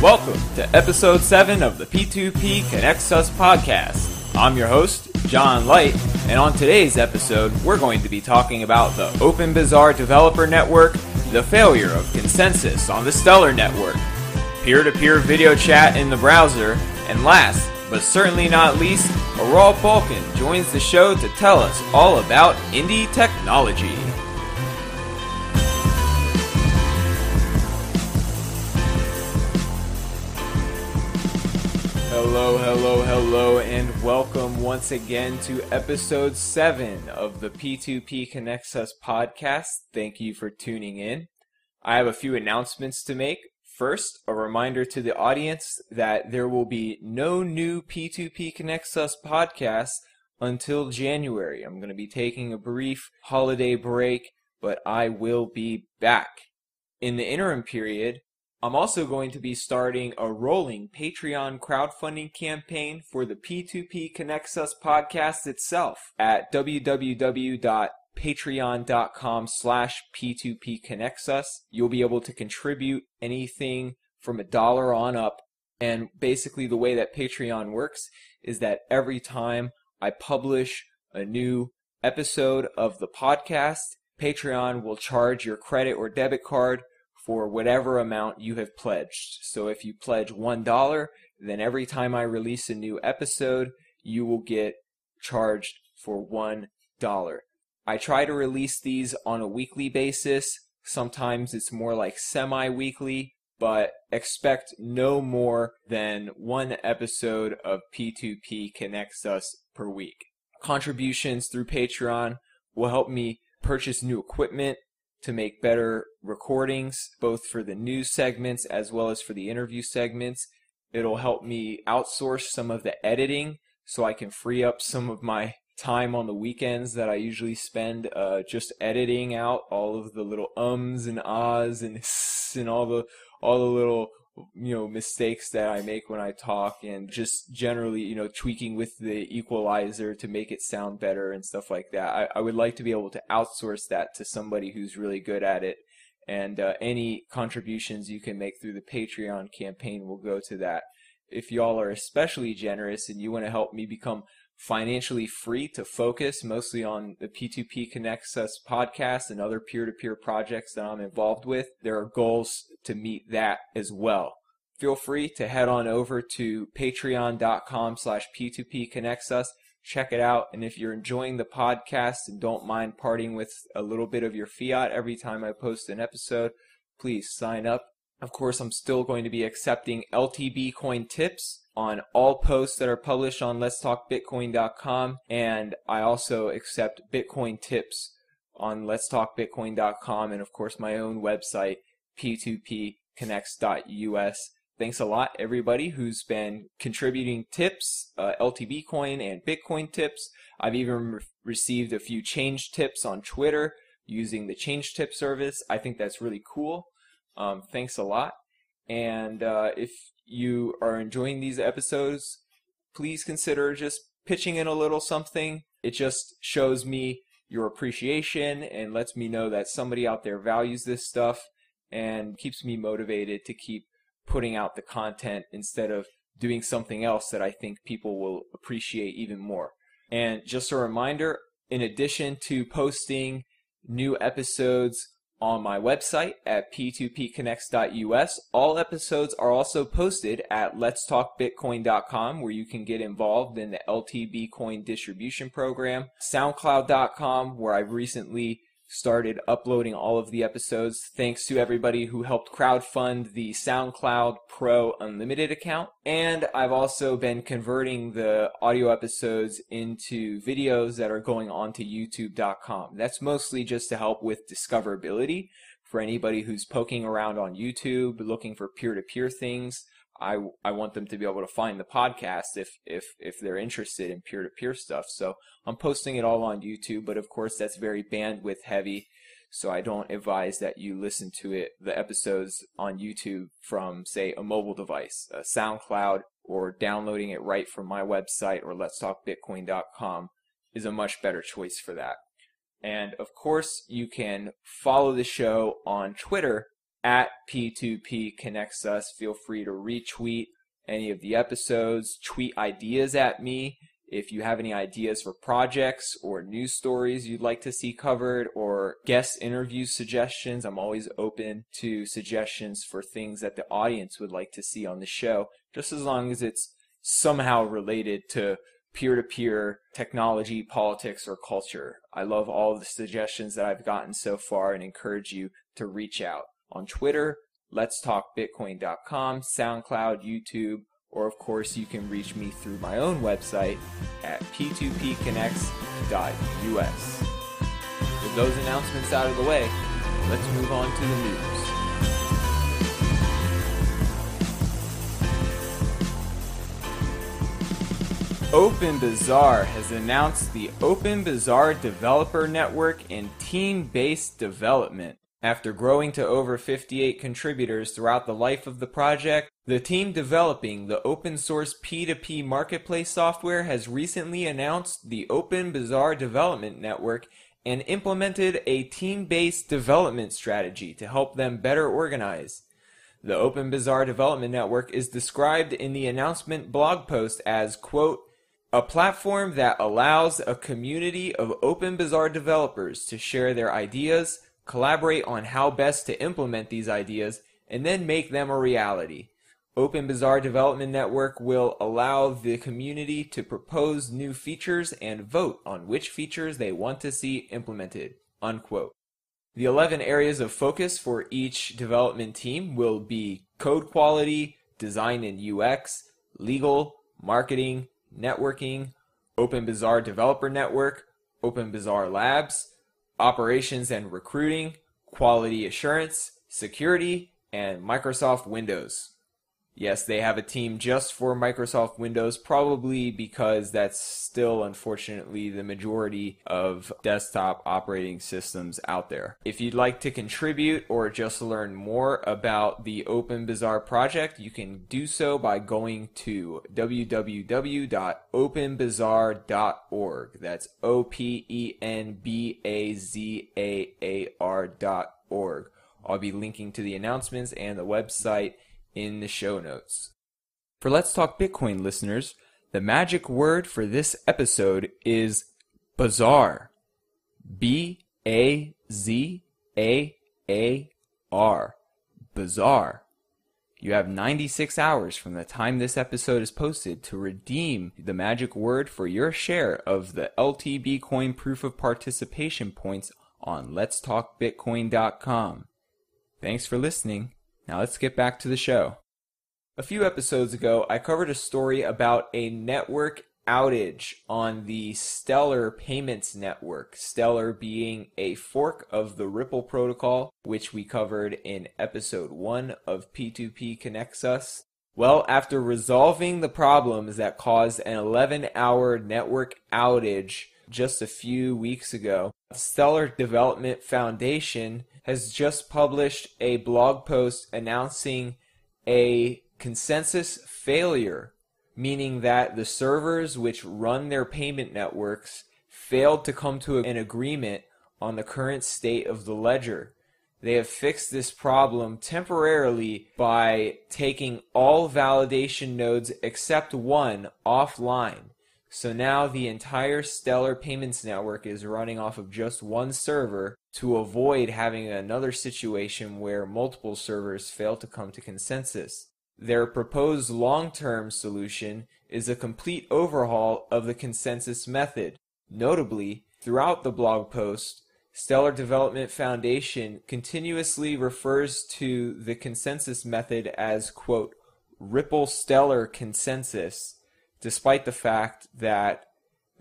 Welcome to episode 7 of the P2P Connects Us podcast. I'm your host, John Light, and on today's episode, we're going to be talking about the Open Bazaar Developer Network, the failure of consensus on the Stellar Network, peer-to-peer video chat in the browser, and last, but certainly not least, Aral Balkan joins the show to tell us all about indie technology. Hello, and welcome once again to episode 7 of the P2P Connects Us podcast. Thank you for tuning in. I have a few announcements to make. First, a reminder to the audience that there will be no new P2P Connects Us podcasts until January. I'm going to be taking a brief holiday break, but I will be back. In the interim period, I'm also going to be starting a rolling Patreon crowdfunding campaign for the P2P Connects Us podcast itself at www.patreon.com/P2PConnectsUs. You'll be able to contribute anything from $1 on up. And basically the way that Patreon works is that every time I publish a new episode of the podcast, Patreon will charge your credit or debit card for whatever amount you have pledged. So if you pledge $1, then every time I release a new episode, you will get charged for $1. I try to release these on a weekly basis. Sometimes it's more like semi-weekly, but expect no more than one episode of P2P Connects Us per week. Contributions through Patreon will help me purchase new equipment to make better recordings, both for the news segments as well as for the interview segments. It'll help me outsource some of the editing so I can free up some of my time on the weekends that I usually spend just editing out all of the little ums and ahs and all the little mistakes that I make when I talk, and just generally tweaking with the equalizer to make it sound better and stuff like that. I would like to be able to outsource that to somebody who's really good at it, and any contributions you can make through the Patreon campaign will go to that. If y'all are especially generous and you want to help me become financially free to focus mostly on the P2P Connects Us podcast and other peer-to-peer projects that I'm involved with, there are goals to meet that as well. Feel free to head on over to patreon.com/P2PConnectsUs. Check it out, and if you're enjoying the podcast and don't mind parting with a little bit of your fiat every time I post an episode, please sign up. Of course, I'm still going to be accepting LTB coin tips on all posts that are published on letstalkbitcoin.com, and I also accept Bitcoin tips on letstalkbitcoin.com, and of course my own website, P2PConnects.us. Thanks a lot, everybody who's been contributing tips, LTB coin and Bitcoin tips. I've even received a few change tips on Twitter using the change tip service. I think that's really cool. Thanks a lot. And if you are enjoying these episodes, please consider just pitching in a little something. It just shows me your appreciation and lets me know that somebody out there values this stuff and keeps me motivated to keep putting out the content instead of doing something else that I think people will appreciate even more. And just a reminder, in addition to posting new episodes on my website at P2PConnects.us, all episodes are also posted at letstalkbitcoin.com, where you can get involved in the LTB coin distribution program, SoundCloud.com, where I've recently started uploading all of the episodes thanks to everybody who helped crowdfund the SoundCloud Pro Unlimited account. And I've also been converting the audio episodes into videos that are going onto YouTube.com. That's mostly just to help with discoverability for anybody who's poking around on YouTube looking for peer-to-peer things. I want them to be able to find the podcast if they're interested in peer-to-peer stuff. So I'm posting it all on YouTube, but of course that's very bandwidth heavy, so I don't advise that you listen to the episodes on YouTube from, say, a mobile device, a SoundCloud, or downloading it right from my website or letstalkbitcoin.com is a much better choice for that. And of course you can follow the show on Twitter at P2P Connects Us. Feel free to retweet any of the episodes, tweet ideas at me. If you have any ideas for projects or news stories you'd like to see covered or guest interview suggestions, I'm always open to suggestions for things that the audience would like to see on the show, just as long as it's somehow related to peer-to-peer technology, politics, or culture. I love all the suggestions that I've gotten so far and encourage you to reach out. On Twitter, letstalkbitcoin.com, SoundCloud, YouTube, or of course you can reach me through my own website at p2pconnects.us. With those announcements out of the way, let's move on to the news. OpenBazaar has announced the OpenBazaar Developer Network and team-based development. After growing to over 58 contributors throughout the life of the project, the team developing the open-source P2P marketplace software has recently announced the OpenBazaar Development Network and implemented a team-based development strategy to help them better organize. The OpenBazaar Development Network is described in the announcement blog post as, quote, a platform that allows a community of OpenBazaar developers to share their ideas, collaborate on how best to implement these ideas, and then make them a reality. OpenBazaar Development Network will allow the community to propose new features and vote on which features they want to see implemented, unquote. The 11 areas of focus for each development team will be code quality, design and UX, legal, marketing, networking, OpenBazaar Developer Network, OpenBazaar Labs, operations and recruiting, quality assurance, security, and Microsoft Windows. Yes, they have a team just for Microsoft Windows, probably because that's still, unfortunately, the majority of desktop operating systems out there. If you'd like to contribute or just learn more about the OpenBazaar project, you can do so by going to www.openbazaar.org. That's OPENBAZAAR.org. I'll be linking to the announcements and the website in the show notes. For Let's Talk Bitcoin listeners, the magic word for this episode is bazaar. B-A-Z-A-A-R. Bazaar. You have 96 hours from the time this episode is posted to redeem the magic word for your share of the LTB coin proof of participation points on letstalkbitcoin.com. Thanks for listening. Now let's get back to the show. A few episodes ago, I covered a story about a network outage on the Stellar Payments Network, Stellar being a fork of the Ripple protocol, which we covered in episode 1 of P2P Connects Us. Well, after resolving the problems that caused an 11-hour network outage just a few weeks ago, the Stellar Development Foundation has just published a blog post announcing a consensus failure, meaning that the servers which run their payment networks failed to come to an agreement on the current state of the ledger. They have fixed this problem temporarily by taking all validation nodes except one offline. So now the entire Stellar Payments Network is running off of just one server to avoid having another situation where multiple servers fail to come to consensus. Their proposed long-term solution is a complete overhaul of the consensus method. Notably, throughout the blog post, Stellar Development Foundation continuously refers to the consensus method as, quote, Ripple Stellar Consensus, despite the fact that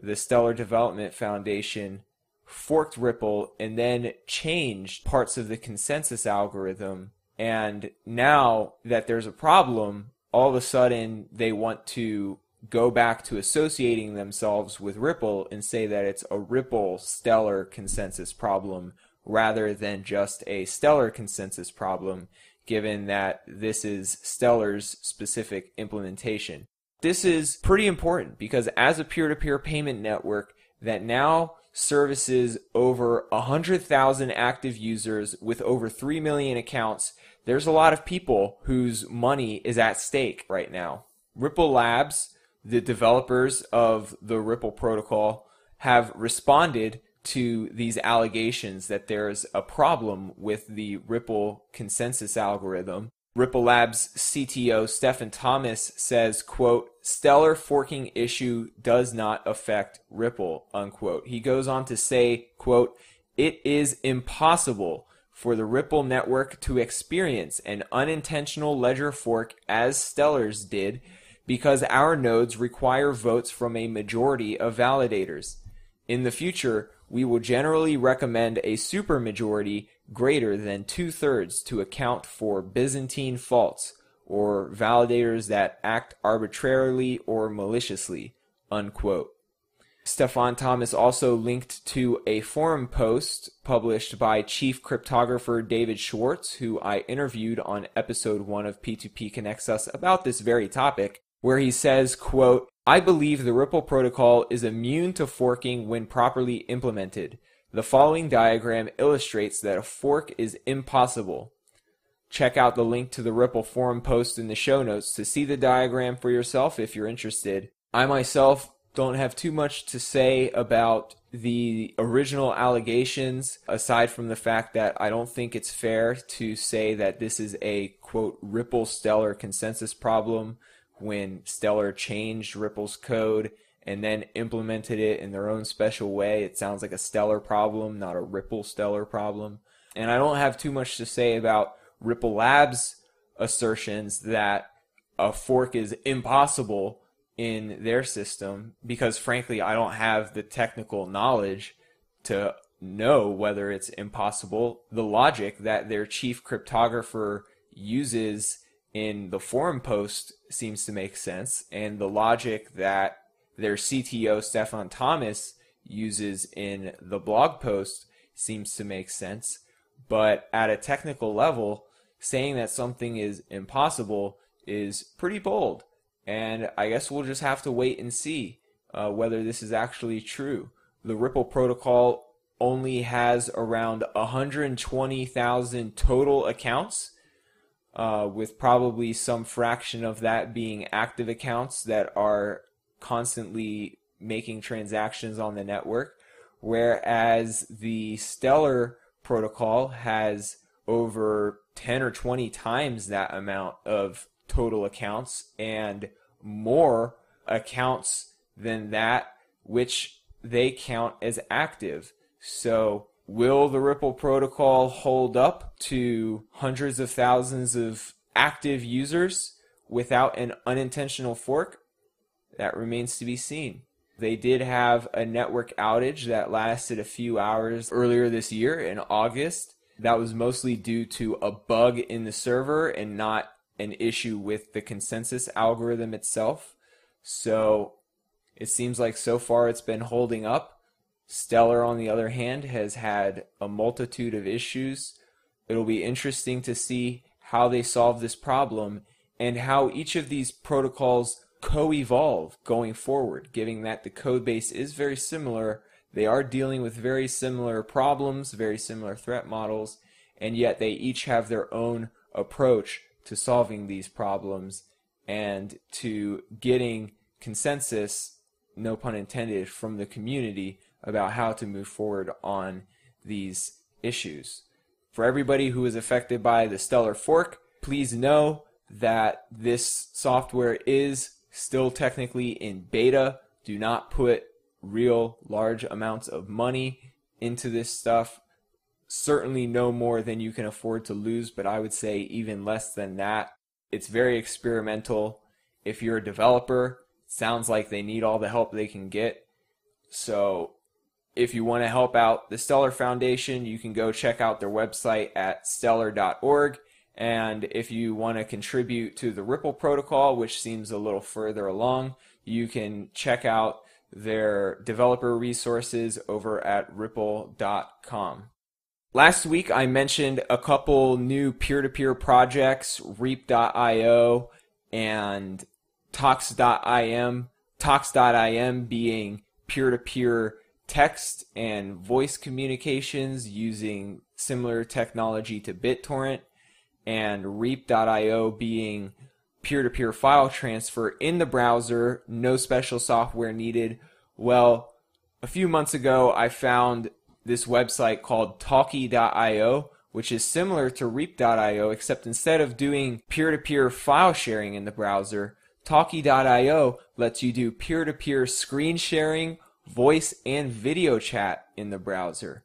the Stellar Development Foundation forked Ripple and then changed parts of the consensus algorithm. And now that there's a problem, all of a sudden they want to go back to associating themselves with Ripple and say that it's a Ripple Stellar Consensus problem rather than just a Stellar Consensus problem, given that this is Stellar's specific implementation. This is pretty important because as a peer-to-peer payment network that now services over 100,000 active users with over 3 million accounts, there's a lot of people whose money is at stake right now. Ripple Labs, the developers of the Ripple protocol, have responded to these allegations that there's a problem with the Ripple consensus algorithm. Ripple Labs CTO Stephen Thomas says, quote, "Stellar forking issue does not affect Ripple," unquote. He goes on to say, quote, "It is impossible for the Ripple network to experience an unintentional ledger fork as Stellar's did because our nodes require votes from a majority of validators. In the future, we will generally recommend a supermajority greater than 2/3 to account for Byzantine faults or validators that act arbitrarily or maliciously," unquote. Stephen Thomas also linked to a forum post published by Chief Cryptographer David Schwartz, who I interviewed on episode 1 of P2P Connects Us about this very topic, where he says, quote, "I believe the Ripple protocol is immune to forking when properly implemented. The following diagram illustrates that a fork is impossible." Check out the link to the Ripple forum post in the show notes to see the diagram for yourself if you're interested. I myself don't have too much to say about the original allegations, aside from the fact that I don't think it's fair to say that this is a, quote, Ripple Stellar consensus problem when Stellar changed Ripple's code and then implemented it in their own special way. It sounds like a Stellar problem, not a Ripple Stellar problem. And I don't have too much to say about Ripple Labs' assertions that a fork is impossible in their system, because frankly I don't have the technical knowledge to know whether it's impossible. The logic that their chief cryptographer uses in the forum post seems to make sense, and the logic that their CTO Stephen Thomas uses in the blog post seems to make sense. But at a technical level, saying that something is impossible is pretty bold. And I guess we'll just have to wait and see whether this is actually true. The Ripple protocol only has around 120,000 total accounts, with probably some fraction of that being active accounts that are constantly making transactions on the network, whereas the Stellar protocol has over 10 or 20 times that amount of total accounts and more accounts than that which they count as active. So will the Ripple protocol hold up to hundreds of thousands of active users without an unintentional fork? That remains to be seen. They did have a network outage that lasted a few hours earlier this year in August. That was mostly due to a bug in the server and not an issue with the consensus algorithm itself. So it seems like so far it's been holding up. Stellar, on the other hand, has had a multitude of issues. It'll be interesting to see how they solve this problem and how each of these protocols co-evolve going forward, given that the code base is very similar. They are dealing with very similar problems, very similar threat models, and yet they each have their own approach to solving these problems and to getting consensus, no pun intended, from the community about how to move forward on these issues. For everybody who is affected by the Stellar fork, please know that this software is still technically in beta. Do not put real large amounts of money into this stuff. Certainly no more than you can afford to lose, but I would say even less than that. It's very experimental. If you're a developer, it sounds like they need all the help they can get. So if you want to help out the Stellar Foundation, you can go check out their website at stellar.org. And if you want to contribute to the Ripple protocol, which seems a little further along, you can check out their developer resources over at ripple.com. Last week I mentioned a couple new peer-to-peer projects, Reap.io and Tox.im. Tox.im being peer-to-peer text and voice communications using similar technology to BitTorrent, and Reap.io being peer-to-peer file transfer in the browser, no special software needed. Well, a few months ago, I found this website called Talkie.io, which is similar to Reap.io, except instead of doing peer-to-peer file sharing in the browser, Talkie.io lets you do peer-to-peer screen sharing, voice, and video chat in the browser.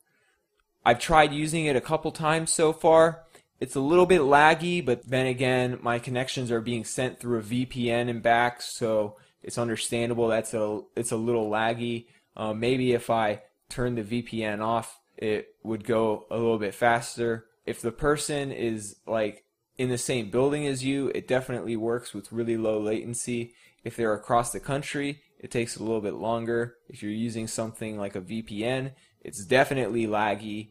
I've tried using it a couple times so far. It's a little bit laggy, but then again, my connections are being sent through a VPN and back, so it's understandable it's a little laggy. Maybe if I turn the VPN off, it would go a little bit faster. If the person is like in the same building as you, it definitely works with really low latency. If they're across the country, it takes a little bit longer. If you're using something like a VPN, it's definitely laggy,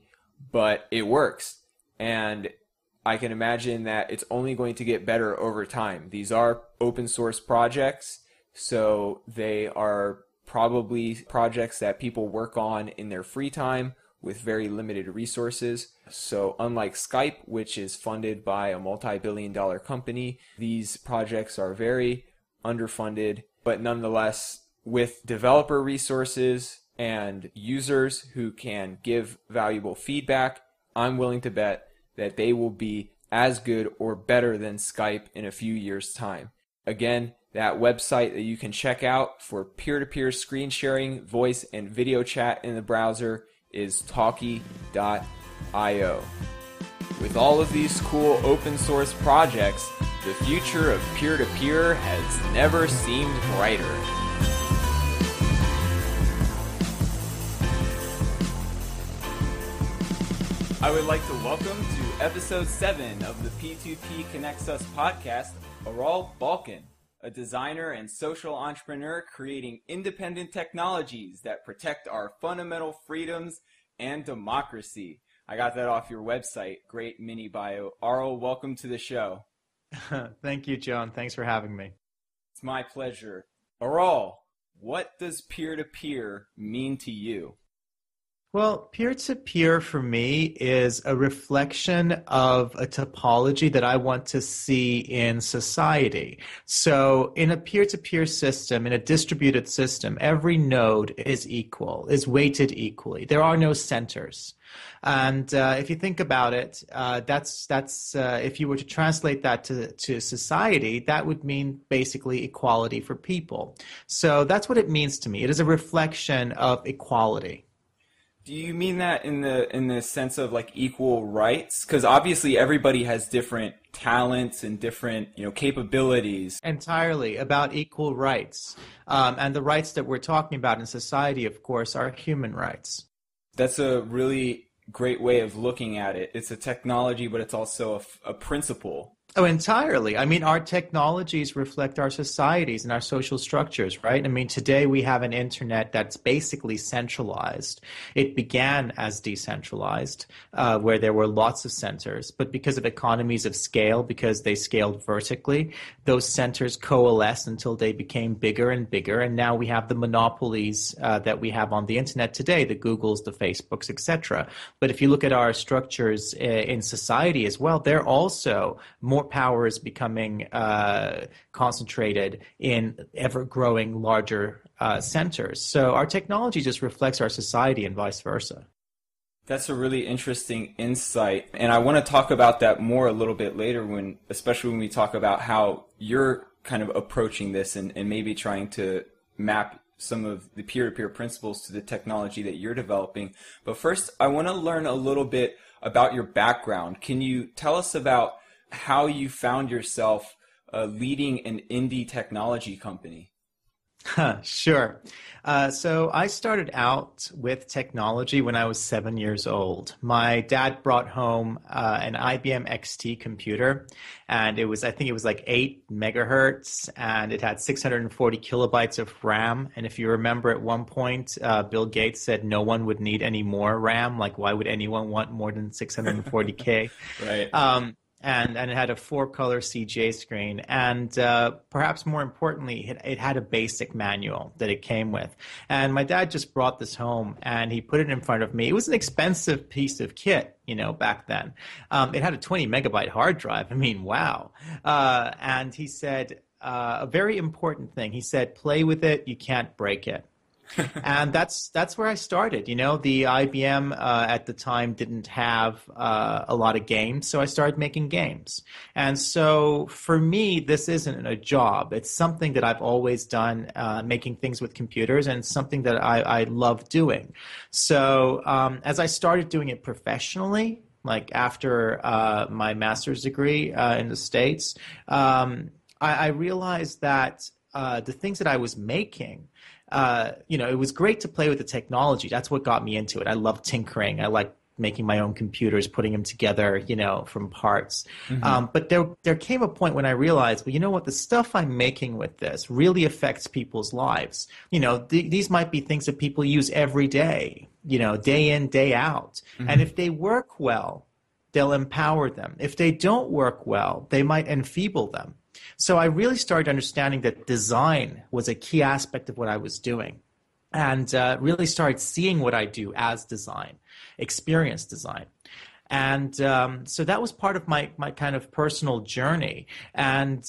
but it works. And I can imagine that it's only going to get better over time. These are open source projects, so they are probably projects that people work on in their free time with very limited resources. So unlike Skype, which is funded by a multi-billion-dollar company, these projects are very underfunded, but nonetheless, with developer resources and users who can give valuable feedback, I'm willing to bet that they will be as good or better than Skype in a few years' time. Again, that website that you can check out for peer-to-peer screen sharing, voice, and video chat in the browser is Talkie.io. With all of these cool open source projects, the future of peer-to-peer has never seemed brighter. I would like to welcome to episode 7 of the P2P Connects Us podcast, Aral Balkan, a designer and social entrepreneur creating independent technologies that protect our fundamental freedoms and democracy. I got that off your website. Great mini bio. Aral, welcome to the show. Thank you, John. Thanks for having me. It's my pleasure. Aral, what does peer-to-peer mean to you? Well, peer-to-peer for me is a reflection of a topology that I want to see in society. So in a peer-to-peer system, in a distributed system, every node is equal, is weighted equally. There are no centers. And if you think about it, that's if you were to translate that to society, that would mean basically equality for people. So that's what it means to me. It is a reflection of equality. Do you mean that in the sense of like equal rights? Because obviously everybody has different talents and different capabilities. Entirely about equal rights, and the rights that we're talking about in society, of course, are human rights. That's a really great way of looking at it. It's a technology, but it's also a principle. Oh, entirely. I mean, our technologies reflect our societies and our social structures, right? I mean, today we have an internet that's basically centralized. It began as decentralized, where there were lots of centers, but because of economies of scale, because they scaled vertically, those centers coalesced until they became bigger and bigger, and now we have the monopolies that we have on the internet today, the Googles, the Facebooks, etc. But if you look at our structures in society as well, they're also more power is becoming concentrated in ever-growing larger centers. So our technology just reflects our society and vice versa. That's a really interesting insight, and I want to talk about that more a little bit later, especially when we talk about how you're kind of approaching this and maybe trying to map some of the peer-to-peer principles to the technology that you're developing. But first, I want to learn a little bit about your background. Can you tell us about how you found yourself leading an indie technology company? Sure. So I started out with technology when I was 7 years old. My dad brought home an IBM XT computer, and I think it was like 8 megahertz, and it had 640 kilobytes of RAM. And if you remember, at one point, Bill Gates said no one would need any more RAM. Like, why would anyone want more than 640K? Right. and it had a 4-color CGA screen, and perhaps more importantly, it had a basic manual that it came with. And my dad just brought this home, and he put it in front of me. It was an expensive piece of kit, back then. It had a 20 megabyte hard drive. I mean, wow. And he said a very important thing. He said, play with it, you can't break it. And that's where I started. The IBM at the time didn't have a lot of games, so I started making games. And so for me, this isn't a job. It's something that I've always done, making things with computers, and something that I love doing. So as I started doing it professionally, like after my master's degree in the States, I realized that the things that I was making, it was great to play with the technology. That's what got me into it. I love tinkering. I like making my own computers, putting them together, from parts. Mm-hmm. But there came a point when I realized, well, you know what? The stuff I'm making with this really affects people's lives. These might be things that people use every day, day in, day out. Mm-hmm. And if they work well, they'll empower them. If they don't work well, they might enfeeble them. So I really started understanding that design was a key aspect of what I was doing, and really started seeing what I do as design, experience design. And so that was part of my kind of personal journey. And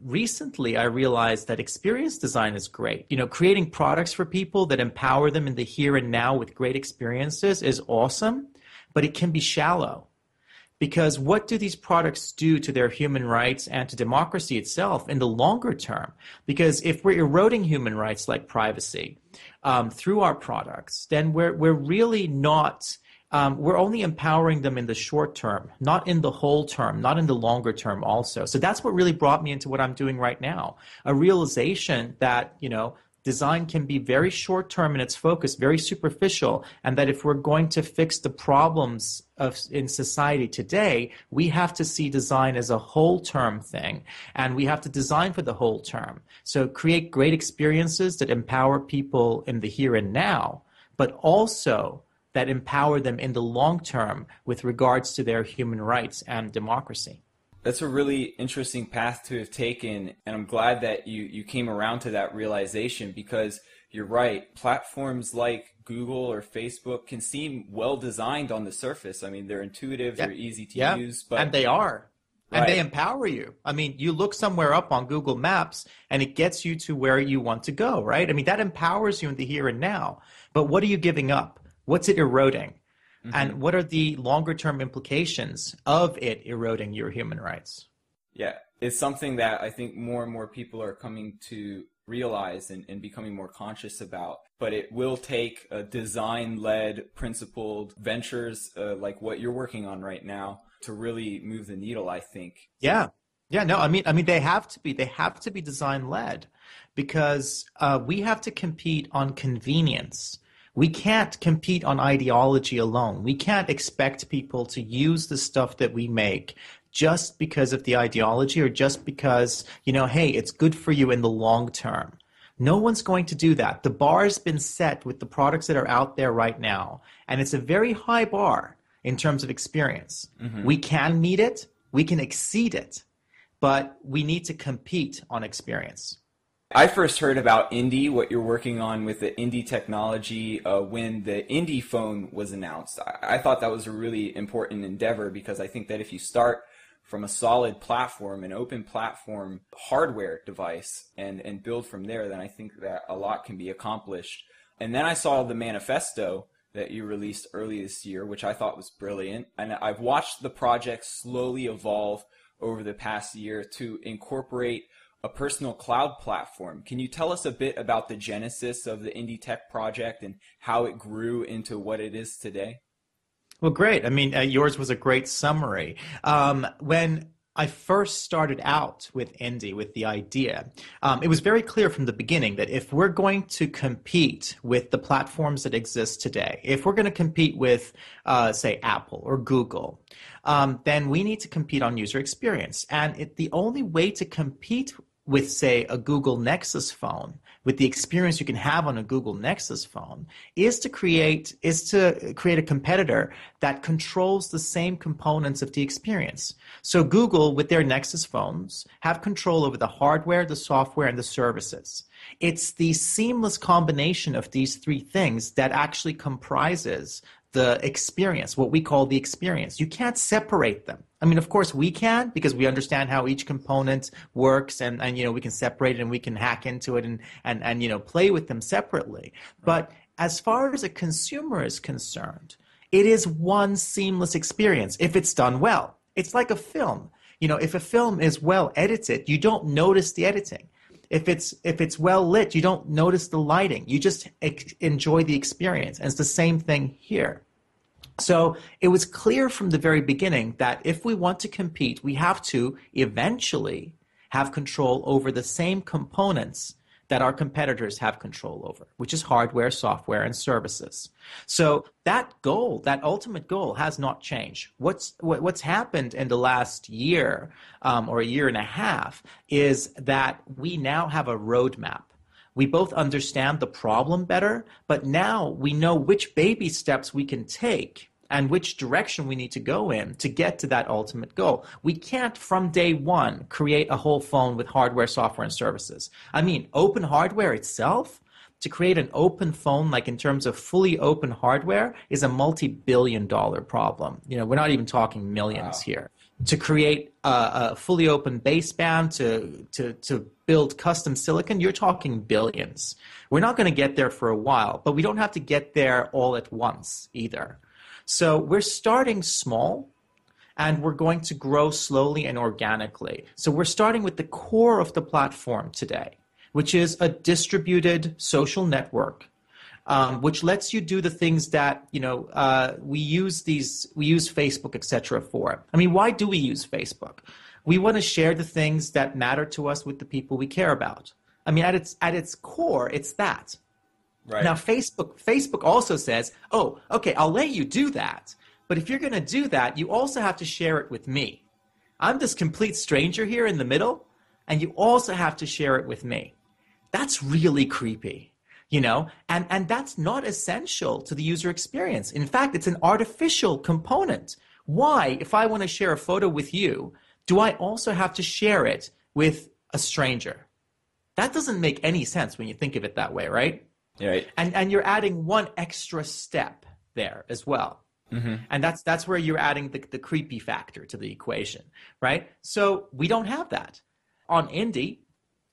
recently I realized that experience design is great. Creating products for people that empower them in the here and now with great experiences is awesome, but it can be shallow. Because what do these products do to their human rights and to democracy itself in the longer term? Because if we're eroding human rights like privacy through our products, then we're really not, we're only empowering them in the short term, not in the whole term, not in the longer term also. So that's what really brought me into what I'm doing right now, a realization that, design can be very short term in its focus, very superficial, and that if we're going to fix the problems in society today, we have to see design as a whole term thing, and we have to design for the whole term. So create great experiences that empower people in the here and now, but also that empower them in the long term with regards to their human rights and democracy. That's a really interesting path to have taken, and I'm glad that you came around to that realization, because you're right. Platforms like Google or Facebook can seem well designed on the surface. I mean, they're intuitive, they're easy to use, but and they are. Right. And they empower you. I mean, you look somewhere up on Google Maps and it gets you to where you want to go, right? I mean, that empowers you in the here and now. But what are you giving up? What's it eroding? Mm-hmm. And what are the longer term implications of it eroding your human rights? Yeah, it's something that I think more and more people are coming to realize and becoming more conscious about. But it will take design-led, principled ventures like what you're working on right now to really move the needle, I think. Yeah. Yeah, no, I mean, they have to be design-led, because we have to compete on convenience. We can't compete on ideology alone. We can't expect people to use the stuff that we make just because of the ideology, or just because, hey, it's good for you in the long term. No one's going to do that. The bar's been set with the products that are out there right now, and it's a very high bar in terms of experience. Mm-hmm. We can meet it, we can exceed it, but we need to compete on experience. I first heard about Indie, what you're working on with the Indie technology, when the Indie phone was announced. I thought that was a really important endeavor, because I think that if you start from a solid platform, an open platform hardware device, and build from there, then I think that a lot can be accomplished. And then I saw the manifesto that you released early this year, which I thought was brilliant. And I've watched the project slowly evolve over the past year to incorporate a personal cloud platform. Can you tell us a bit about the genesis of the Indie Tech project and how it grew into what it is today? Well, great. I mean, yours was a great summary. When I first started out with Indie, with the idea, it was very clear from the beginning that if we're going to compete with the platforms that exist today, if we're going to compete with, say, Apple or Google, then we need to compete on user experience. And the only way to compete with, say, a Google Nexus phone with the experience you can have on a Google Nexus phone is to create a competitor that controls the same components of the experience. So Google, with their Nexus phones, have control over the hardware, the software, and the services. It's the seamless combination of these three things that actually comprises the experience, what we call the experience. You can't separate them. I mean, of course we can, because we understand how each component works, and we can separate it and we can hack into it and play with them separately. But as far as a consumer is concerned, it is one seamless experience if it's done well. It's like a film. If a film is well edited, you don't notice the editing. If it's well lit, you don't notice the lighting. You just enjoy the experience. And it's the same thing here. So it was clear from the very beginning that if we want to compete, we have to eventually have control over the same components that our competitors have control over, which is hardware, software, and services. So that goal, that ultimate goal, has not changed. What's happened in the last year or a year and a half is that we now have a roadmap. We both understand the problem better, but now we know which baby steps we can take and which direction we need to go in to get to that ultimate goal. We can't, from day one, create a whole phone with hardware, software, and services. I mean, open hardware itself, to create an open phone, like in terms of fully open hardware, is a multi-billion-dollar problem. We're not even talking millions here. To create a fully open baseband, to build custom silicon, you're talking billions. We're not going to get there for a while, but we don't have to get there all at once either. So we're starting small, and we're going to grow slowly and organically. So we're starting with the core of the platform today, which is a distributed social network, which lets you do the things that we use Facebook, etc. for. I mean, why do we use Facebook? We want to share the things that matter to us with the people we care about. I mean, at its core, it's that. Right. Now, Facebook also says, oh, okay, I'll let you do that. But if you're going to do that, you also have to share it with me. I'm this complete stranger here in the middle, and you also have to share it with me. That's really creepy, and that's not essential to the user experience. In fact, it's an artificial component. Why, if I want to share a photo with you, do I also have to share it with a stranger? That doesn't make any sense when you think of it that way, right? Right. And you're adding one extra step there as well. Mm-hmm. And that's where you're adding the creepy factor to the equation, right? So we don't have that. On Indie,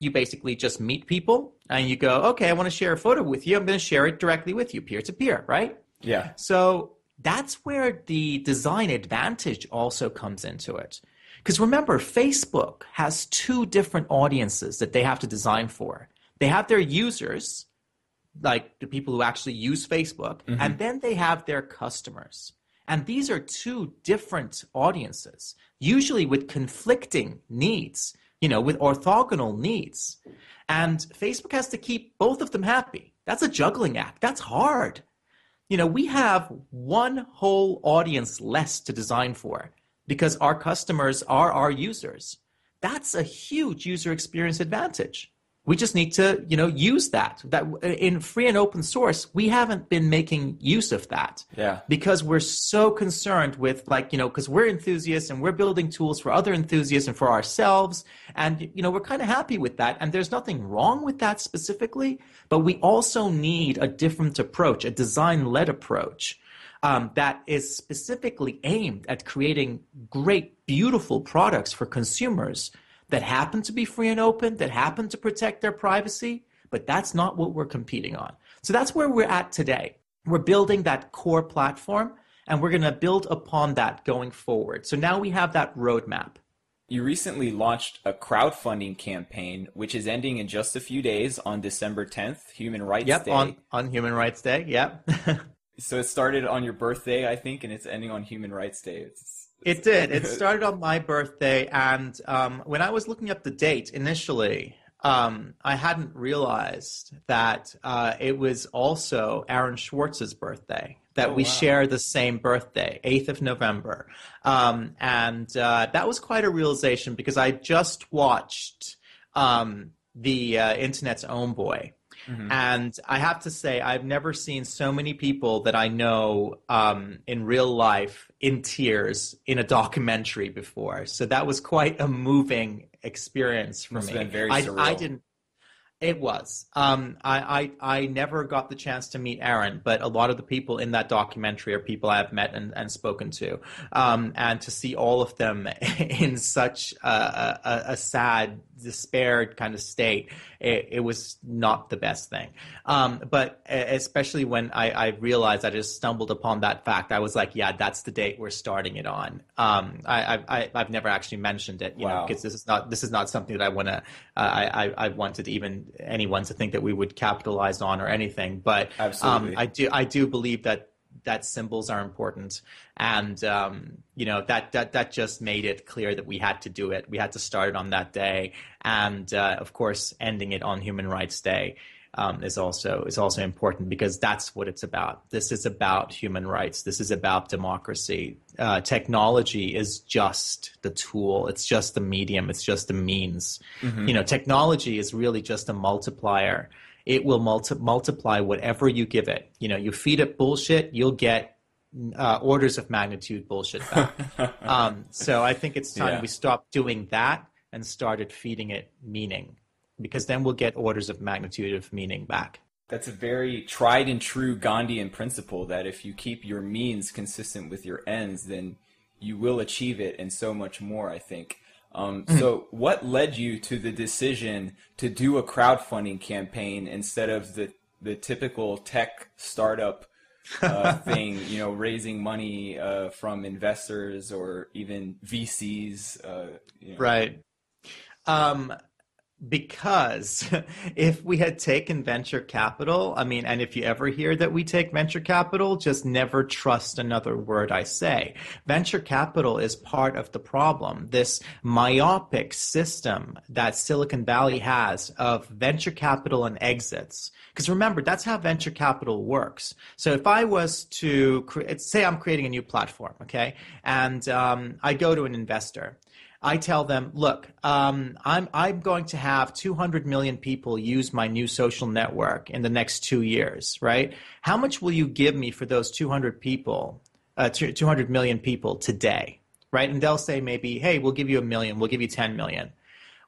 you basically just meet people and you go, okay, I want to share a photo with you. I'm going to share it directly with you, peer-to-peer, right? Yeah. So that's where the design advantage also comes into it. Because remember, Facebook has two different audiences that they have to design for. They have their users, like the people who actually use Facebook, mm-hmm. and then they have their customers. And these are two different audiences, usually with conflicting needs, with orthogonal needs. And Facebook has to keep both of them happy. That's a juggling act. That's hard. We have one whole audience less to design for because our customers are our users. That's a huge user experience advantage. We just need to, use that. That in free and open source, we haven't been making use of that. Yeah. Because we're so concerned with, because we're enthusiasts and we're building tools for other enthusiasts and for ourselves. And, we're kind of happy with that. And there's nothing wrong with that specifically. But we also need a different approach, a design-led approach that is specifically aimed at creating great, beautiful products for consumers that happen to be free and open, that happen to protect their privacy, but that's not what we're competing on. So that's where we're at today. We're building that core platform, and we're going to build upon that going forward. So now we have that roadmap. You recently launched a crowdfunding campaign, which is ending in just a few days on December 10th, Human Rights Day. Yep, on Human Rights Day, yep. So it started on your birthday, I think, and it's ending on Human Rights Day. It did. It started on my birthday, and when I was looking up the date initially, I hadn't realized that it was also Aaron Schwartz's birthday, that we share the same birthday, 8th of November. And that was quite a realization because I just watched the Internet's Own Boy. Hmm. And I have to say, I've never seen so many people that I know in real life in tears in a documentary before. So that was quite a moving experience for Must have me. been very I surreal. didn't. It was. I never got the chance to meet Aaron, but a lot of the people in that documentary are people I've met and spoken to. And to see all of them in such a sad, despaired kind of state, it was not the best thing. But especially when I realized I just stumbled upon that fact, I was like, yeah, that's the date we're starting it on. I've never actually mentioned it, Wow. because this is not something that I want to. I wanted even anyone to think that we would capitalize on or anything. But Absolutely. I do believe that symbols are important, and that just made it clear that we had to do it. We had to start it on that day, and of course, ending it on Human Rights Day. Is also important because that's what it's about. This is about human rights. This is about democracy. Technology is just the tool. It's just the medium. It's just the means. Hmm. Technology is really just a multiplier. It will multiply whatever you give it. You feed it bullshit, you'll get orders of magnitude bullshit back. So I think it's time Yeah. we stop doing that and started feeding it meaning, because then we'll get orders of magnitude of meaning back. That's a very tried and true Gandhian principle that if you keep your means consistent with your ends, then you will achieve it and so much more, I think. So what led you to the decision to do a crowdfunding campaign instead of the typical tech startup thing, raising money from investors or even VCs? Right. Um, because if we had taken venture capital, and if you ever hear that we take venture capital, just never trust another word I say. Venture capital is part of the problem. This myopic system that Silicon Valley has of venture capital and exits. Because remember, that's how venture capital works. So if I was to say I'm creating a new platform, okay, and I go to an investor. I tell them, look, I'm going to have 200 million people use my new social network in the next 2 years, right? How much will you give me for those 200 million people today, right? And they'll say maybe, hey, we'll give you 1 million, we'll give you 10 million.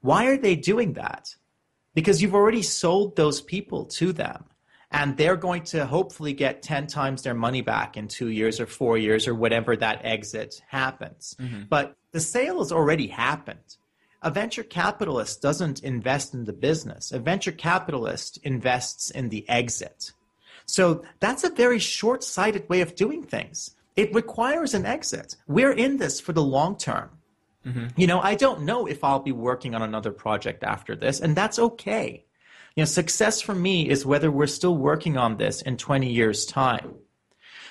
Why are they doing that? Because you've already sold those people to them. And they're going to hopefully get 10 times their money back in 2 years or 4 years or whatever that exit happens. Hmm. But the sale has already happened. A venture capitalist doesn't invest in the business. A venture capitalist invests in the exit. So that's a very short-sighted way of doing things. It requires an exit. We're in this for the long term. Hmm. I don't know if I'll be working on another project after this, and that's okay. Success for me is whether we're still working on this in 20 years' time.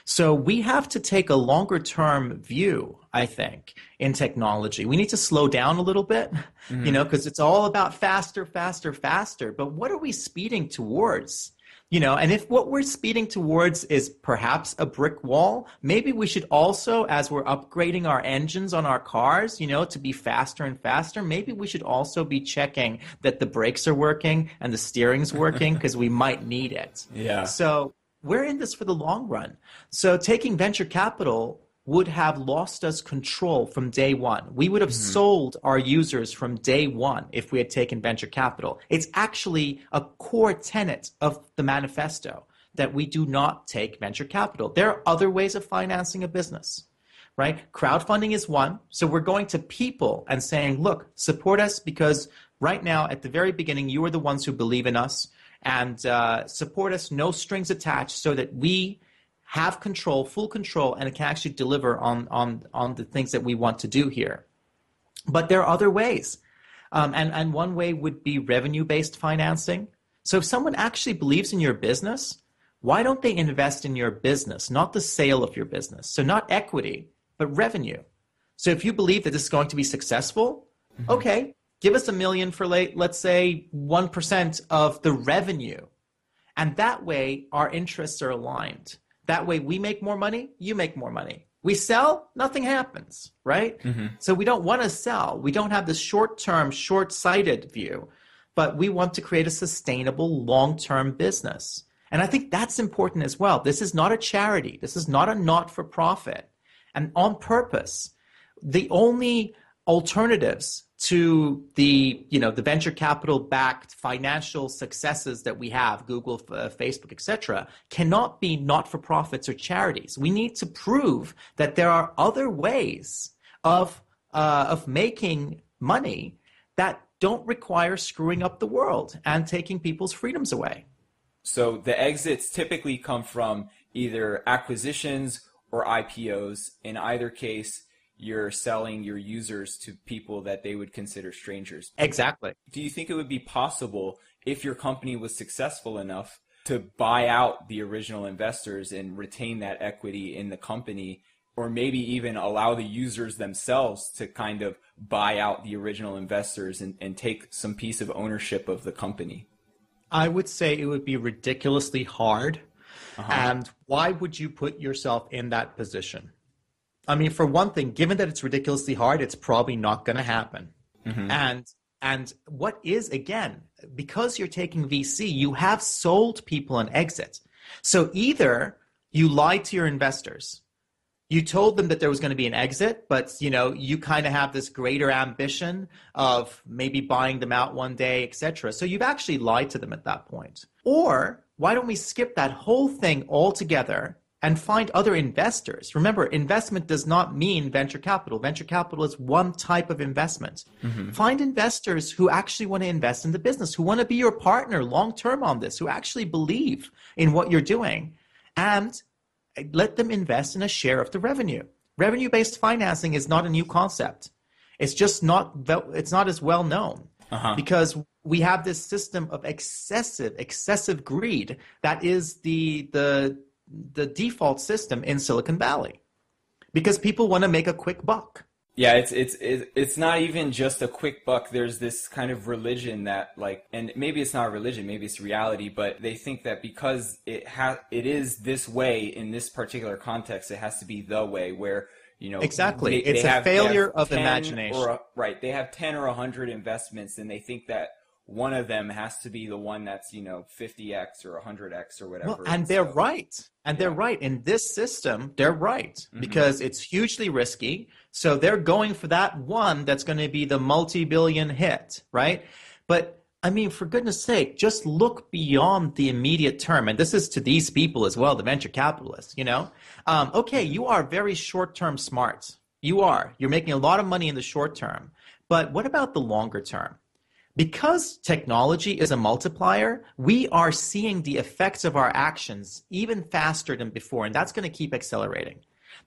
So we have to take a longer term view, I think, in technology. We need to slow down a little bit, Hmm. because it's all about faster, faster, faster. But what are we speeding towards? And if what we're speeding towards is perhaps a brick wall, maybe we should also, as we're upgrading our engines on our cars, to be faster and faster, maybe we should also be checking that the brakes are working and the steering's working, because we might need it. Yeah. So we're in this for the long run. So taking venture capital would have lost us control from day one. We would have Hmm. sold our users from day one if we had taken venture capital. It's actually a core tenet of the manifesto that we do not take venture capital. There are other ways of financing a business, right? Crowdfunding is one. So we're going to people and saying, look, support us because right now, at the very beginning, you are the ones who believe in us, and support us, no strings attached, so that we have control, full control, and it can actually deliver on the things that we want to do here. But there are other ways. And one way would be revenue-based financing. So if someone actually believes in your business, why don't they invest in your business, not the sale of your business? So not equity, but revenue. So if you believe that this is going to be successful, okay, give us $1 million for, let's say, 1% of the revenue. And that way, our interests are aligned. That way, we make more money, you make more money. We sell, nothing happens, right? Hmm. So we don't want to sell. We don't have this short-term, short-sighted view. but we want to create a sustainable long-term business. And I think that's important as well. This is not a charity. This is not a not-for-profit. And on purpose, the only alternatives to the venture capital backed financial successes that we have, Google, Facebook, etc., cannot be not-for-profits or charities. We need to prove that there are other ways of making money that don't require screwing up the world and taking people's freedoms away. So the exits typically come from either acquisitions or IPOs. In either case, you're selling your users to people that they would consider strangers. Exactly. Do you think it would be possible, if your company was successful enough, to buy out the original investors and retain that equity in the company, or maybe even allow the users themselves to kind of buy out the original investors and take some piece of ownership of the company? I would say it would be ridiculously hard. And why would you put yourself in that position? I mean, for one thing, given that it's ridiculously hard, it's probably not going to happen. And what is, again, because you're taking VC, you have sold people an exit. So either you lied to your investors, you told them that there was going to be an exit, but you kind of have this greater ambition of maybe buying them out one day, etc. So you've actually lied to them at that point. Or why don't we skip that whole thing altogether and find other investors? Remember, investment does not mean venture capital. Venture capital is one type of investment. Find investors who actually want to invest in the business, who want to be your partner long-term on this, who actually believe in what you're doing, and let them invest in a share of the revenue. Revenue-based financing is not a new concept. It's just it's not as well known because we have this system of excessive greed that is the default system in Silicon Valley because people want to make a quick buck. Yeah, it's not even just a quick buck. There's this kind of religion that and maybe it's not a religion, maybe it's reality, but they think that because it is this way in this particular context, it has to be the way where, exactly. It's a failure of imagination. They have 10 or 100 investments and they think that one of them has to be the one that's 50x or 100x or whatever. Well, and they're right. And they're right. In this system, they're right because it's hugely risky. So they're going for that one that's going to be the multi-billion hit, right? But I mean, for goodness sake, just look beyond the immediate term. And this is to these people as well, the venture capitalists, Okay, you are very short-term smart. You're making a lot of money in the short term. But what about the longer term? Because technology is a multiplier, we are seeing the effects of our actions even faster than before, and that's going to keep accelerating.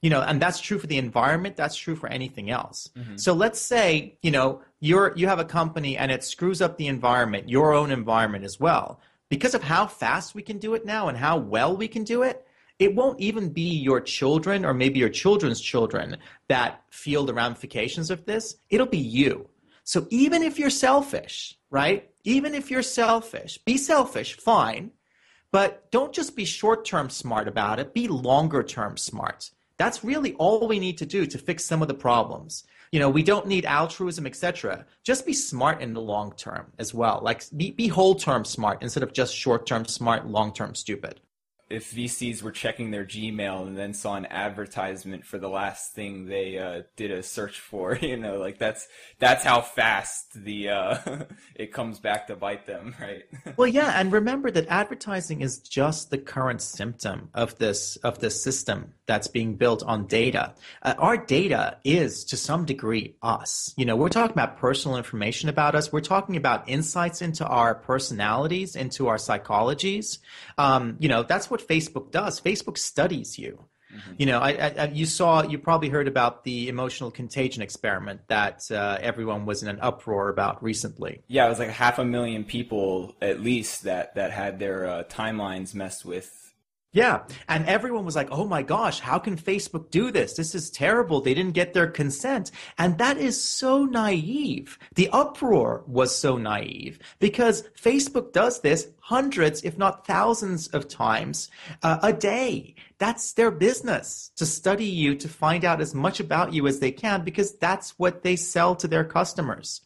And that's true for the environment, that's true for anything else. So let's say, you have a company and it screws up the environment, your own environment as well. Because of how fast we can do it now and how well we can do it, it won't even be your children or maybe your children's children that feel the ramifications of this. It'll be you. So even if you're selfish, right? Even if you're selfish, be selfish, fine. But don't just be short-term smart about it. Be longer-term smart. That's really all we need to do to fix some of the problems. We don't need altruism, etc. Just be smart in the long term as well. Be whole-term smart instead of just short-term smart, long-term stupid. If VCs were checking their Gmail and then saw an advertisement for the last thing they did a search for, that's how fast it comes back to bite them, right? Well, yeah, and remember that advertising is just the current symptom of this system that's being built on data. Our data is to some degree us. We're talking about personal information about us. We're talking about insights into our personalities, into our psychologies. That's what Facebook does. Facebook studies you. You probably heard about the emotional contagion experiment that everyone was in an uproar about recently. Yeah, it was like 500,000 people at least that had their timelines messed with. Yeah, and everyone was like, oh my gosh, how can Facebook do this? This is terrible. They didn't get their consent. And that is so naive. The uproar was so naive because Facebook does this hundreds, if not thousands of times a day. That's their business, to study you, to find out as much about you as they can because that's what they sell to their customers.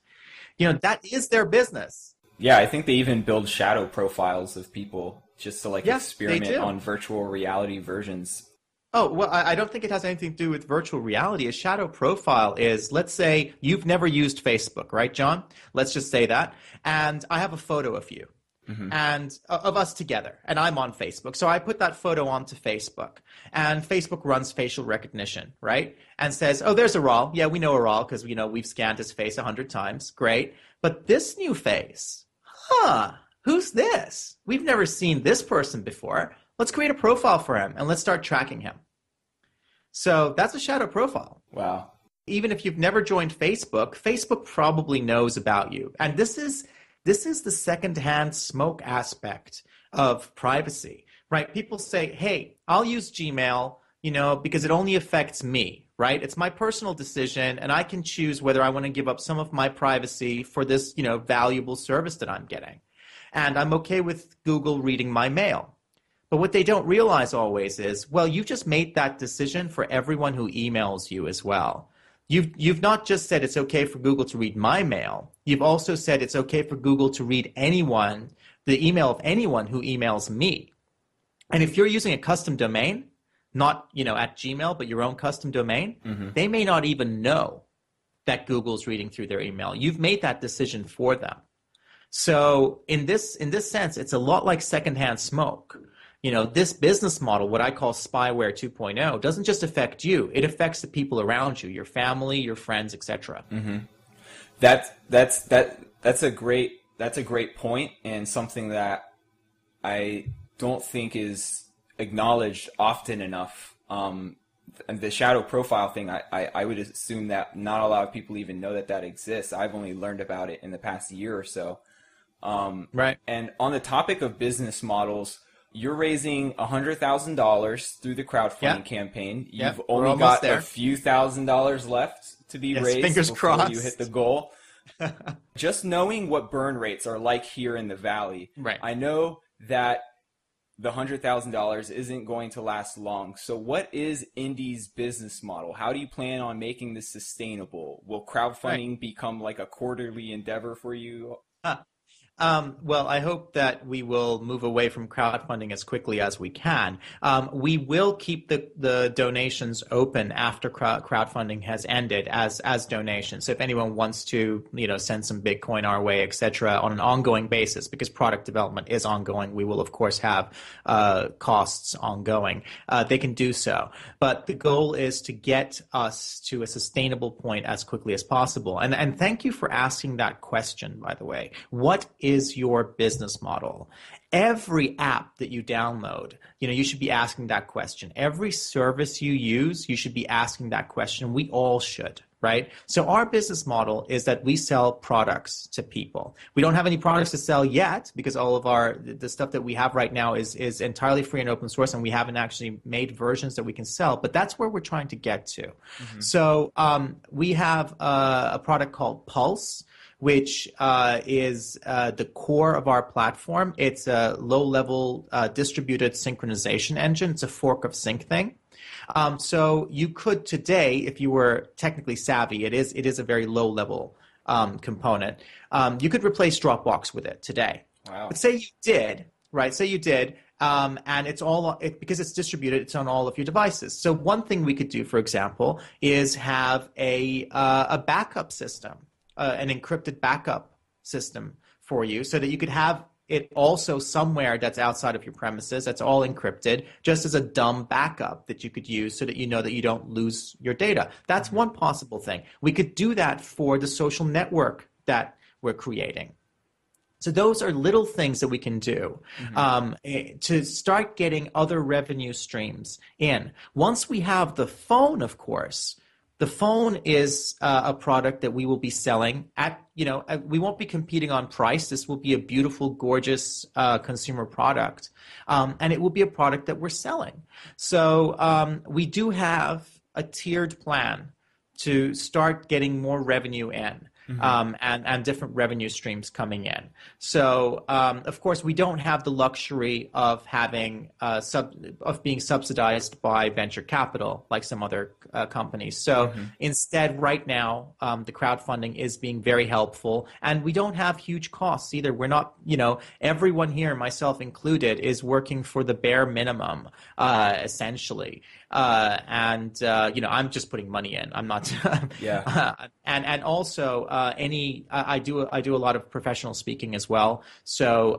That is their business. Yeah, I think they even build shadow profiles of people just to like Yeah, they experiment do. on virtual reality versions. Oh, well, I don't think it has anything to do with virtual reality. A shadow profile is, let's say you've never used Facebook, right, John? Let's just say that. And I have a photo of you Hmm. and of us together, and I'm on Facebook. So I put that photo onto Facebook, and Facebook runs facial recognition, right? And says, "Oh, there's Aral. Yeah, we know Aral because we've scanned his face 100 times. Great. But this new face, who's this? We've never seen this person before. Let's create a profile for him and let's start tracking him." So that's a shadow profile. Wow. Even if you've never joined Facebook, Facebook probably knows about you. And this is the secondhand smoke aspect of privacy, right? People say, "Hey, I'll use Gmail, because it only affects me," right? It's my personal decision, and I can choose whether I want to give up some of my privacy for this, valuable service that I'm getting. And I'm okay with Google reading my mail. But what they don't realize always is, well, you just made that decision for everyone who emails you as well. You've not just said it's okay for Google to read my mail. You've also said it's okay for Google to read the email of anyone who emails me. And if you're using a custom domain, not, at Gmail, but your own custom domain, they may not even know that Google's reading through their email. You've made that decision for them. So in this sense, it's a lot like secondhand smoke. This business model, what I call spyware 2.0, doesn't just affect you. It affects the people around you, your family, your friends, etc. Mm-hmm. That's a great point, and something that I don't think is acknowledged often enough. And the shadow profile thing, I would assume that not a lot of people even know that exists. I've only learned about it in the past year or so. Right. And on the topic of business models, you're raising $100,000 through the crowdfunding campaign. You've only got a few $1,000s left to be raised fingers before crossed. you hit the goal. Just knowing what burn rates are like here in the Valley, right. I know that the $100,000 isn't going to last long. So what is Indie's business model? How do you plan on making this sustainable? Will crowdfunding become like a quarterly endeavor for you? Well, I hope that we will move away from crowdfunding as quickly as we can. We will keep the donations open after crowdfunding has ended as donations. So if anyone wants to, send some Bitcoin our way, etc., on an ongoing basis, because product development is ongoing, we will of course have costs ongoing. They can do so, but the goal is to get us to a sustainable point as quickly as possible. And thank you for asking that question, by the way. What is your business model? Every app that you download, you should be asking that question. Every service you use, you should be asking that question. We all should, right? So our business model is that we sell products to people. We don't have any products to sell yet because all of the stuff that we have right now is entirely free and open source, and we haven't actually made versions that we can sell, but that's where we're trying to get to. Mm-hmm. So we have a product called Pulse, which is the core of our platform. It's a low-level distributed synchronization engine. It's a fork of Syncthing. So you could today, if you were technically savvy, it is a very low-level component. You could replace Dropbox with it today. Wow. But say you did, right? Say you did, and because it's distributed, it's on all of your devices. So one thing we could do, for example, is have a backup system. An encrypted backup system for you so that you could have it also somewhere that's outside of your premises, that's all encrypted, just as a dumb backup that you could use so that you know that you don't lose your data. That's one possible thing. We could do that for the social network that we're creating. So those are little things that we can do to start getting other revenue streams in. Once we have the phone, of course, the phone is a product that we will be selling at, we won't be competing on price. This will be a beautiful, gorgeous consumer product. And it will be a product that we're selling. So we do have a tiered plan to start getting more revenue in. and different revenue streams coming in. So, of course, we don't have the luxury of having of being subsidized by venture capital like some other companies. So instead, right now, the crowdfunding is being very helpful, and we don't have huge costs either. We're not, everyone here, myself included, is working for the bare minimum, essentially. I'm just putting money in. I'm not. And also I do a lot of professional speaking as well. So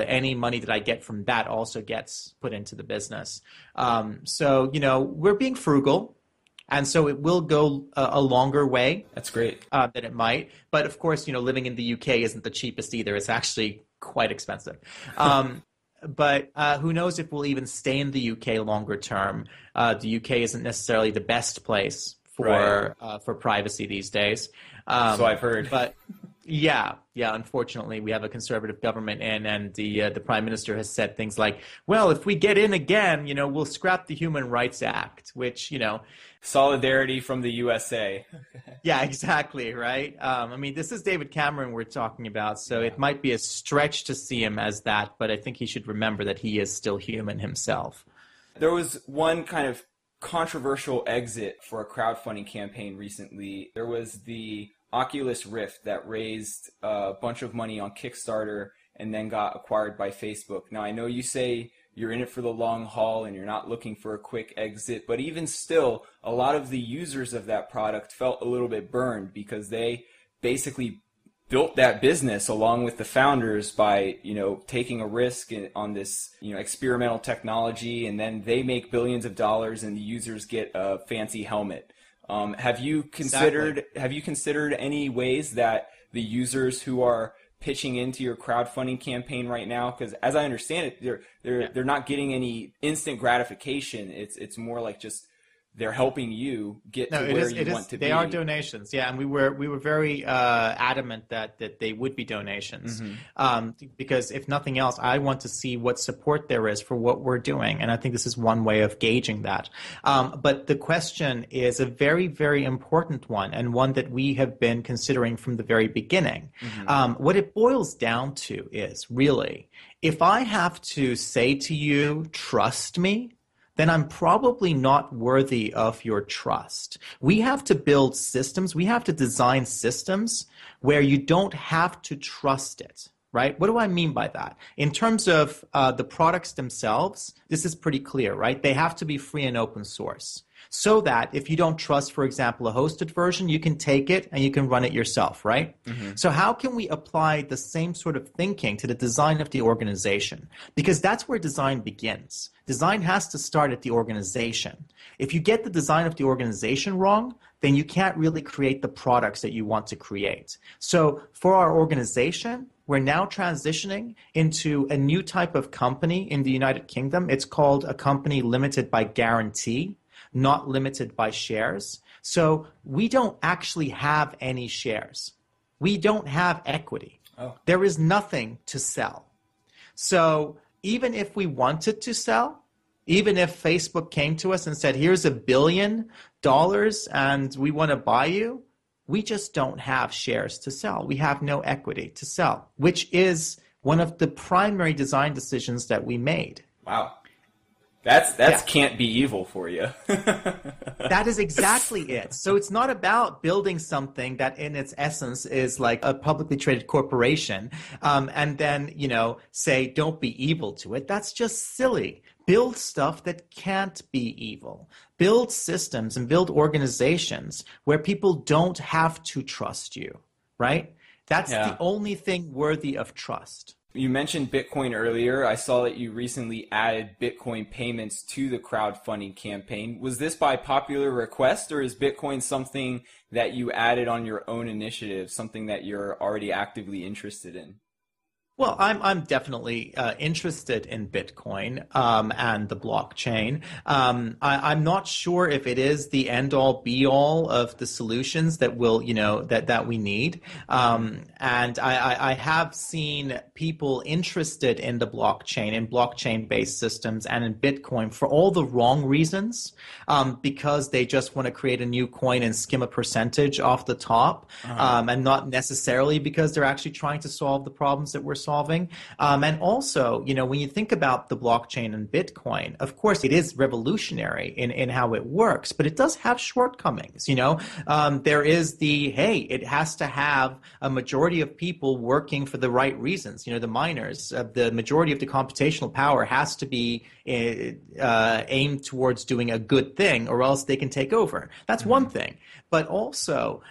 any money that I get from that also gets put into the business. We're being frugal. And so it will go a longer way. That's great. Than it might. But of course, living in the UK isn't the cheapest either. It's actually quite expensive. But who knows if we'll even stay in the UK longer term. The UK isn't necessarily the best place for privacy these days. So I've heard. But yeah, unfortunately, we have a conservative government and the Prime Minister has said things like, well, if we get in again, we'll scrap the Human Rights Act, which, Solidarity from the USA. Yeah, exactly, right? This is David Cameron we're talking about, so it might be a stretch to see him as that, but I think he should remember that he is still human himself. There was one kind of controversial exit for a crowdfunding campaign recently. There was the Oculus Rift that raised a bunch of money on Kickstarter and then got acquired by Facebook. Now, I know you say you're in it for the long haul and you're not looking for a quick exit, but even still, a lot of the users of that product felt a little bit burned because they basically built that business along with the founders by, taking a risk on this, experimental technology, and then they make billions of dollars and the users get a fancy helmet. Have you considered any ways that the users who are pitching into your crowdfunding campaign right now, because as I understand it, they're not getting any instant gratification. It's more like just they're helping you get to where you want to be. They are donations, yeah, and we were very adamant that they would be donations, because if nothing else, I want to see what support there is for what we're doing, and I think this is one way of gauging that. But the question is a very, very important one, and one that we have been considering from the very beginning. What it boils down to is really, if I have to say to you, trust me, then I'm probably not worthy of your trust. We have to build systems. We have to design systems where you don't have to trust it, right? What do I mean by that? In terms of the products themselves, this is pretty clear, right? They have to be free and open source, so that if you don't trust, for example, a hosted version, you can take it and you can run it yourself, right? So how can we apply the same sort of thinking to the design of the organization? Because that's where design begins. Design has to start at the organization. If you get the design of the organization wrong, then you can't really create the products that you want to create. So for our organization, we're now transitioning into a new type of company in the United Kingdom. It's called a company limited by guarantee, not limited by shares. So we don't actually have any shares. We don't have equity. There is nothing to sell. So even if we wanted to sell, even if Facebook came to us and said, here's $1 billion and we want to buy you, we just don't have shares to sell. We have no equity to sell, which is one of the primary design decisions that we made. Wow. That's can't be evil for you. That is exactly it. So it's not about building something that in its essence is like a publicly traded corporation, and then, say, don't be evil to it. That's just silly. Build stuff that can't be evil. Build systems and build organizations where people don't have to trust you, right? That's the only thing worthy of trust. You mentioned Bitcoin earlier. I saw that you recently added Bitcoin payments to the crowdfunding campaign. Was this by popular request, or is Bitcoin something that you added on your own initiative, something that you're already actively interested in? Well, I'm definitely interested in Bitcoin and the blockchain. I'm not sure if it is the end all be all of the solutions that will, that we need. And I have seen people interested in the blockchain, in blockchain-based systems, and in Bitcoin for all the wrong reasons, because they just want to create a new coin and skim a percentage off the top, and not necessarily because they're actually trying to solve the problems that we're solving. And also, when you think about the blockchain and Bitcoin, of course, it is revolutionary in how it works, but it does have shortcomings. There is it has to have a majority of people working for the right reasons. The miners, the majority of the computational power has to be aimed towards doing a good thing, or else they can take over. That's one thing. But also,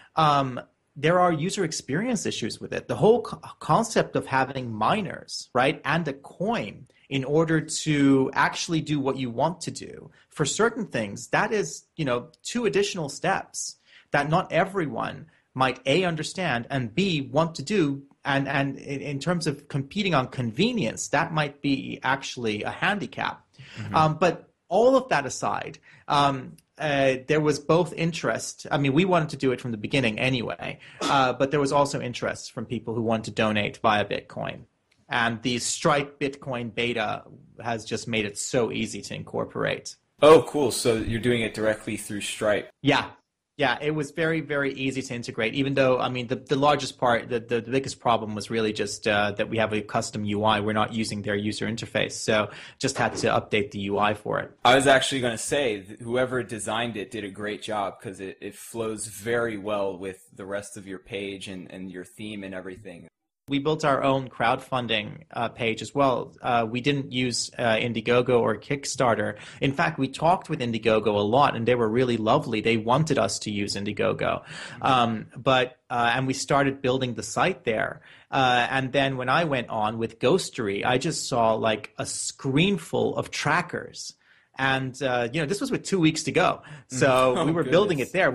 there are user experience issues with it. The whole concept of having miners, right, and a coin in order to actually do what you want to do for certain things, that is, 2 additional steps that not everyone might A, understand, and B, want to do. And in terms of competing on convenience, that might be actually a handicap. But all of that aside, there was both interest. I mean, we wanted to do it from the beginning anyway, but there was also interest from people who wanted to donate via Bitcoin. And the Stripe Bitcoin beta has just made it so easy to incorporate. Oh, cool. So you're doing it directly through Stripe. Yeah, it was very, very easy to integrate, even though, I mean, the largest part, the biggest problem was really just that we have a custom UI. We're not using their user interface, so just had to update the UI for it. I was actually going to say, whoever designed it did a great job, because it flows very well with the rest of your page and your theme and everything. We built our own crowdfunding page as well. We didn't use Indiegogo or Kickstarter. In fact, we talked with Indiegogo a lot, and they were really lovely. They wanted us to use Indiegogo. And we started building the site there. And then when I went on with Ghostery, I just saw like a screen full of trackers. And this was with 2 weeks to go, so we were building it there.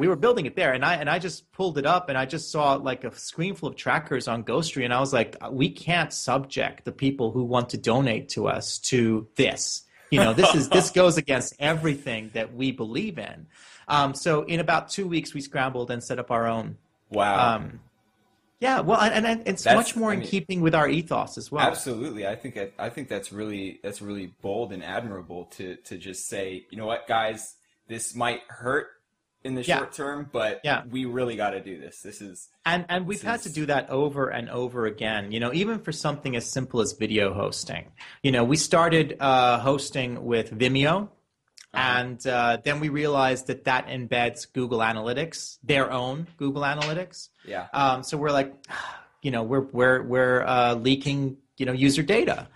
And I just pulled it up, and I just saw like a screen full of trackers on Ghostery, and I was like, we can't subject the people who want to donate to us to this. This goes against everything that we believe in. So in about 2 weeks, we scrambled and set up our own. Wow. Yeah, well, and it's much more in keeping with our ethos as well. Absolutely, I think that's really bold and admirable to just say, you know what, guys, this might hurt in the short term, but we really got to do this. This is and we've had to do that over and over again. Even for something as simple as video hosting. We started hosting with Vimeo. And then we realized that embeds Google Analytics, their own Google Analytics. Yeah. So we're like, we're leaking, user data.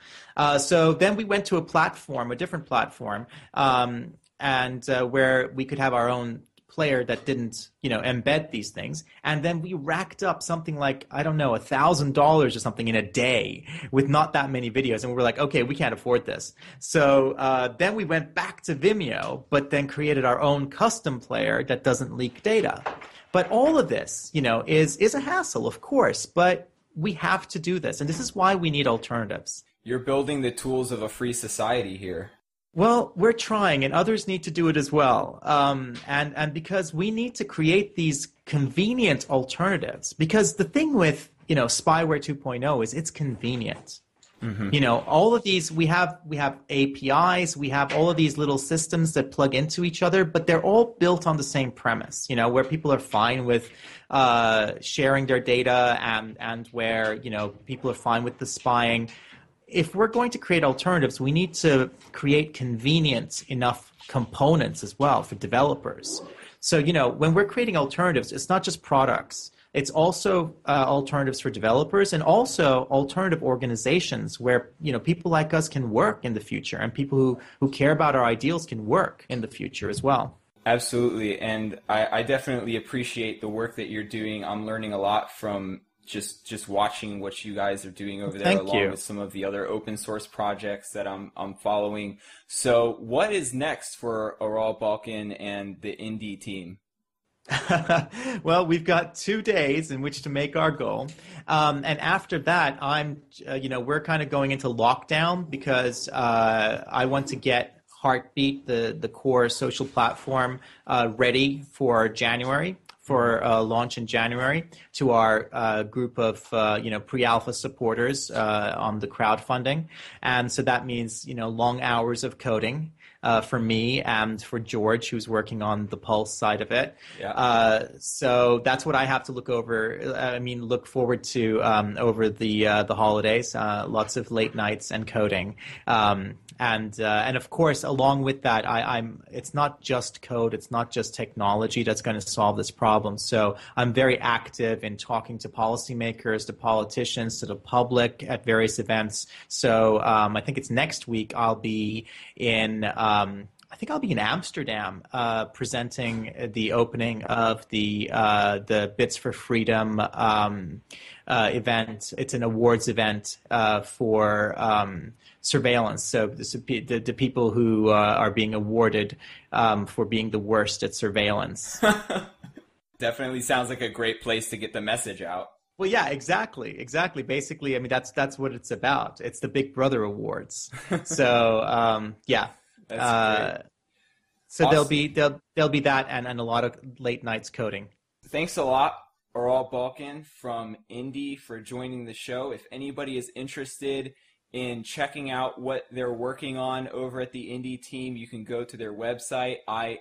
So then we went to a different platform, and where we could have our own player that didn't, embed these things. And then we racked up something like, I don't know, $1,000 or something in a day with not that many videos. And we were like, okay, we can't afford this. So then we went back to Vimeo, but then created our own custom player that doesn't leak data. But all of this, is a hassle, of course, but we have to do this. And this is why we need alternatives. You're building the tools of a free society here. Well, we're trying, and others need to do it as well. And because we need to create these convenient alternatives. Because the thing with, spyware 2.0 is it's convenient. All of these, we have APIs, we have all of these little systems that plug into each other, but they're all built on the same premise, where people are fine with sharing their data and where, people are fine with the spying. If we're going to create alternatives, we need to create convenient enough components as well for developers. So, when we're creating alternatives, it's not just products. It's also alternatives for developers and also alternative organizations where, people like us can work in the future, and people who care about our ideals can work in the future as well. Absolutely. And I definitely appreciate the work that you're doing. I'm learning a lot from just watching what you guys are doing over there, along with some of the other open source projects that I'm following. So what is next for Aral Balkan and the indie team? Well, we've got 2 days in which to make our goal. And after that, we're kind of going into lockdown because I want to get Heartbeat, the core social platform, ready for January, for launch in January to our group of pre-alpha supporters on the crowdfunding. And so that means long hours of coding for me and for George, who's working on the Pulse side of it. Yeah. So that's what I have to look forward to over the holidays. Lots of late nights and coding. And of course, along with that, it's not just code, it's not just technology that's going to solve this problem. So I'm very active in talking to policymakers, to politicians, to the public at various events. So I think it's next week I'll be in Amsterdam presenting the opening of the Bits for Freedom event. It's an awards event for surveillance. So the people who are being awarded for being the worst at surveillance. Definitely sounds like a great place to get the message out. Well, yeah, exactly. Basically, I mean, that's what it's about. It's the Big Brother Awards. So, yeah. That's great. So Awesome. there'll be that and a lot of late nights coding. Thanks a lot, Oral Balkan from Indie, for joining the show. If anybody is interested in checking out what they're working on over at the Indie team, you can go to their website,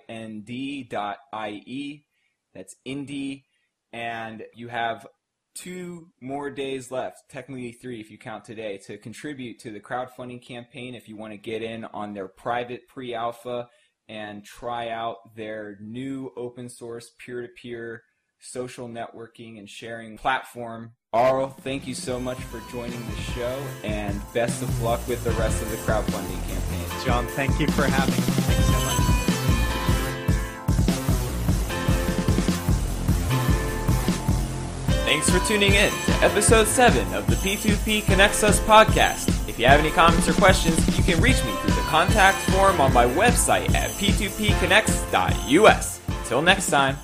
ind.ie. That's Indie. And you have 2 more days left, technically 3 if you count today, to contribute to the crowdfunding campaign if you want to get in on their private pre-alpha and try out their new open source peer-to-peer social networking and sharing platform. Arl, thank you so much for joining the show, and best of luck with the rest of the crowdfunding campaign. John, thank you for having me. Thanks so much. Thanks for tuning in to episode 7 of the P2P Connects Us podcast. If you have any comments or questions, you can reach me through the contact form on my website at p2pconnects.us. Till next time.